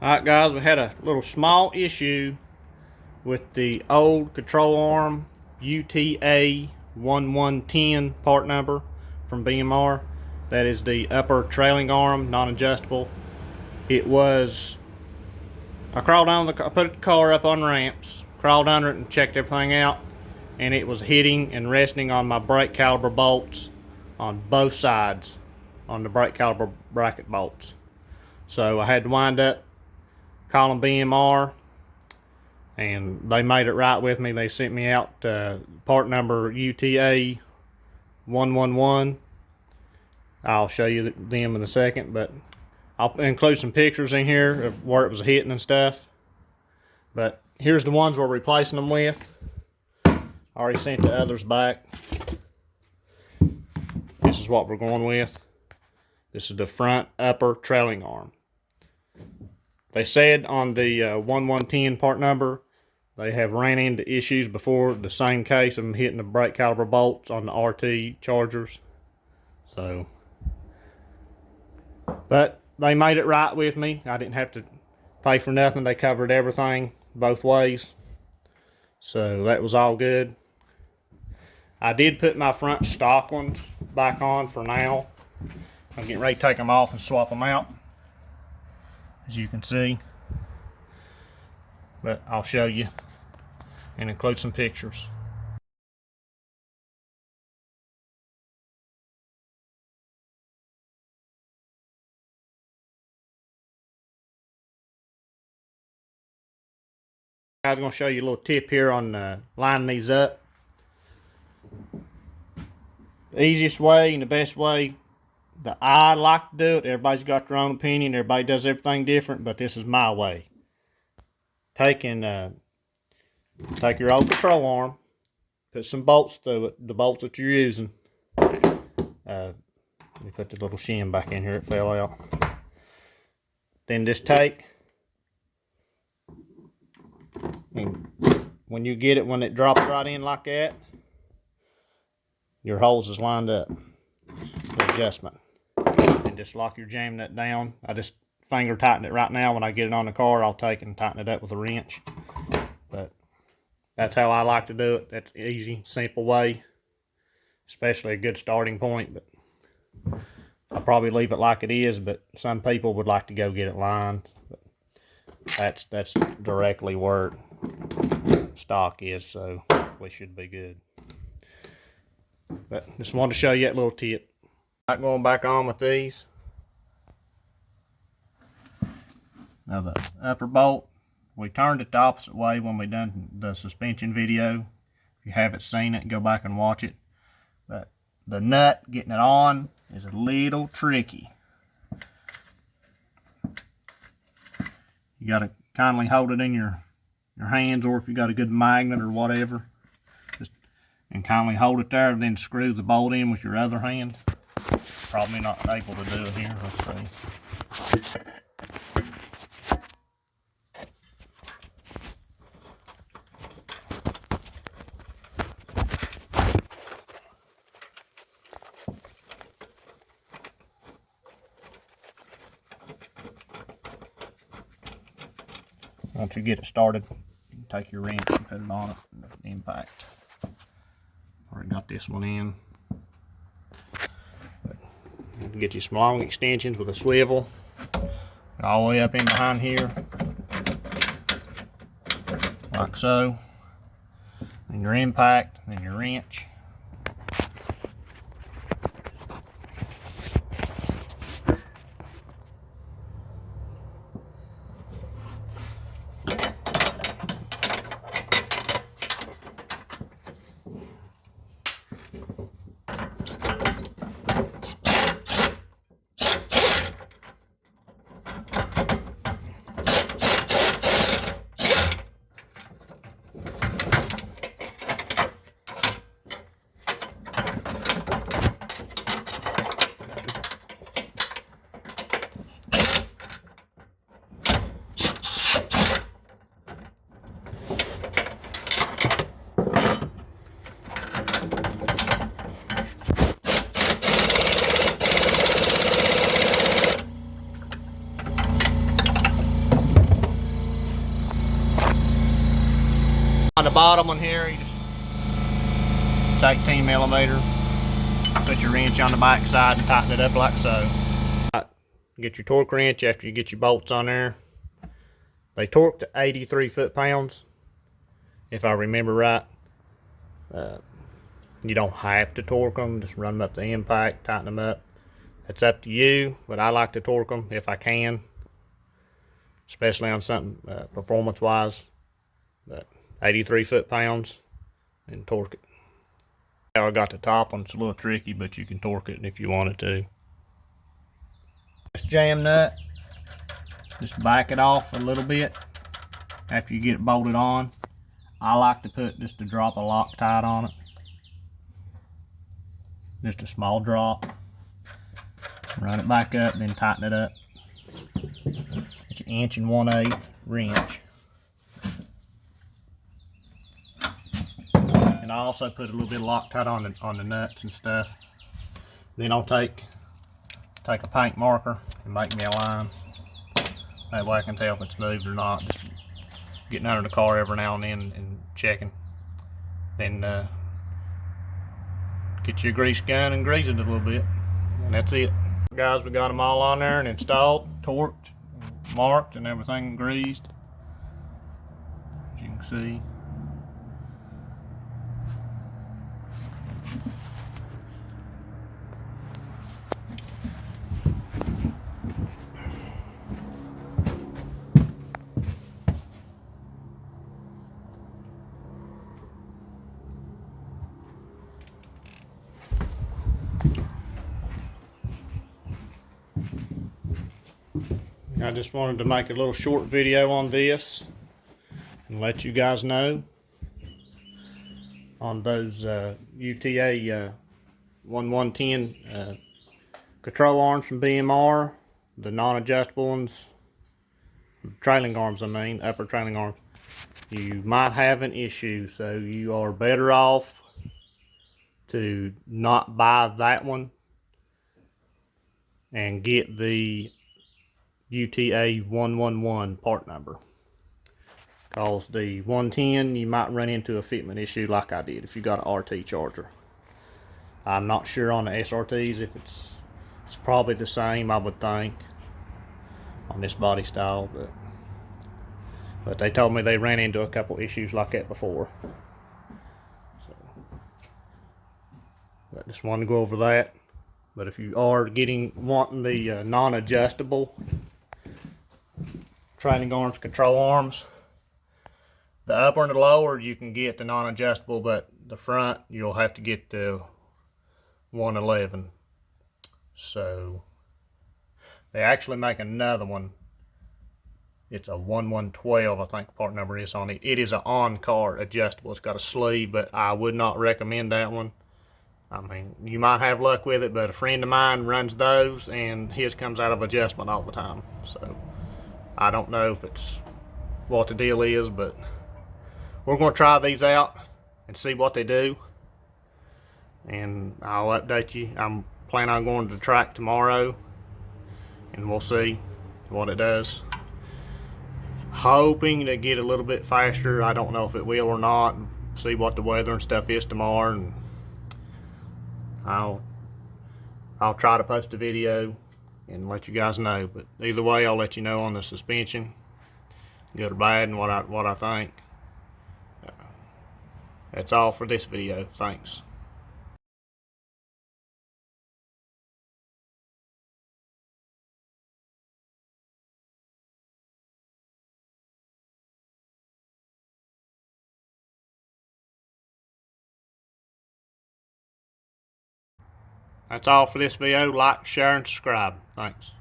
Alright guys, we had a little small issue with the old control arm UTA 1110 part number from BMR. That is the upper trailing arm, non-adjustable. I put the car up on ramps, crawled under it and checked everything out, and it was hitting and resting on my brake caliper bolts on both sides, on the brake caliper bracket bolts. So I had to wind up calling BMR, and they made it right with me. They sent me out part number UTA 111. I'll show you them in a second, but I'll include some pictures in here of where it was hitting and stuff. But here's the ones we're replacing them with. I already sent the others back. This is what we're going with. This is the front upper trailing arm. They said on the 1110 part number, they have ran into issues before, the same case of them hitting the brake caliper bolts on the RT Chargers. So, but they made it right with me. I didn't have to pay for nothing. They covered everything both ways. So that was all good. I did put my front stock ones back on for now. I'm getting ready to take them off and swap them out, as you can see. But I'll show you and include some pictures. I was going to show you a little tip here on lining these up. The easiest way and the best way that I like to do it, everybody's got their own opinion, everybody does everything different, but this is my way. Take your old control arm, put some bolts through it, the bolts that you're using. Let me put the little shim back in here, it fell out. Then just take, and when you get it, when it drops right in like that, your hose is lined up for adjustment. And just lock your jam nut down. I just finger tighten it right now. When I get it on the car, I'll take it and tighten it up with a wrench. But that's how I like to do it. That's an easy, simple way, especially a good starting point. But I'll probably leave it like it is, but some people would like to go get it lined. But that's directly where stock is, so we should be good. But just wanted to show you that little tip. Right, going back on with these. Now the upper bolt, we turned it the opposite way when we done the suspension video. If you haven't seen it, go back and watch it. But the nut, getting it on, is a little tricky. You gotta kindly hold it in your hands, or if you got a good magnet or whatever, just and kindly hold it there, and then screw the bolt in with your other hand. Probably not able to do it here. Let's see. Once you get it started, you can take your wrench and put it on it, and the impact. Already got this one in. But you can get you some long extensions with a swivel all the way up in behind here, like so. Then your impact, then your wrench. bottom one here, you just it's 18 millimeter. Put your wrench on the back side and tighten it up like so. Get your torque wrench after you get your bolts on there. They torque to 83 foot-pounds, if I remember right. You don't have to torque them, just run them up the impact, tighten them up. It's up to you, but I like to torque them if I can, especially on something performance-wise. But 83 foot-pounds and torque it. How I got the top one, it's a little tricky, but you can torque it if you wanted to. This jam nut, just back it off a little bit after you get it bolted on. I like to put just a drop of Loctite on it. Just a small drop. Run it back up, then tighten it up. It's an 1 1/8" wrench. And I also put a little bit of Loctite on the nuts and stuff. Then I'll take a paint marker and make me a line. That way I can tell if it's moved or not. Just getting under the car every now and then and checking. Then get your grease gun and grease it a little bit. And that's it. Guys, we got them all on there and installed, torqued, marked, and everything greased. As you can see. I just wanted to make a little short video on this and let you guys know on those UTA 1110 control arms from BMR, the non-adjustable ones, trailing arms I mean, upper trailing arms. You might have an issue, so you are better off to not buy that one and get the UTA 111 part number, because the 110 you might run into a fitment issue like I did if you got an RT charger. I'm not sure on the SRTs if it's probably the same, I would think, on this body style, but they told me they ran into a couple issues like that before. So I just wanted to go over that. But if you are wanting the non-adjustable trailing arms, control arms, the upper and the lower you can get the non-adjustable, but the front you'll have to get the 111. So they actually make another one. It's a 1112, I think the part number is on it. It is an on-car adjustable. It's got a sleeve, but I would not recommend that one. I mean, you might have luck with it, but a friend of mine runs those and his comes out of adjustment all the time. So I don't know if it's what the deal is, but we're going to try these out and see what they do, and I'll update you. I'm planning on going to the track tomorrow and we'll see what it does. Hoping to get a little bit faster. I don't know if it will or not. See what the weather and stuff is tomorrow, and I'll try to post a video and let you guys know. But either way, I'll let you know on the suspension, good or bad, and what I think. That's all for this video. Thanks. That's all for this video. Like, share, and subscribe. Thanks.